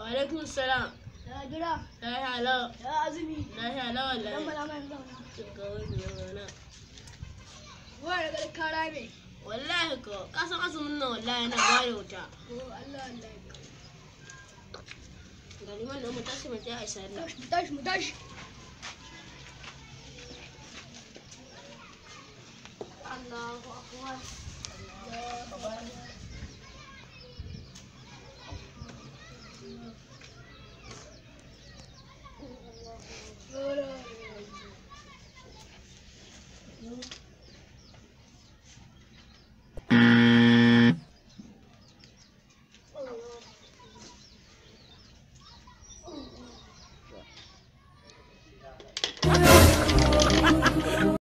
Alaikum salam. Ya gida. Lafiya lau. Ya azumi. Lafiya lau wallahi. Dan bala mai zauna. Ga wani zauna. Wai daga kara me? Wallahi ko kasan azumin nan wallahi yana ba da wuta. Oh Allah Allah. Ga liman da mu tashi mu je a sallah. Mu tashi mu tashi. Allahu akbar. Allahu akbar.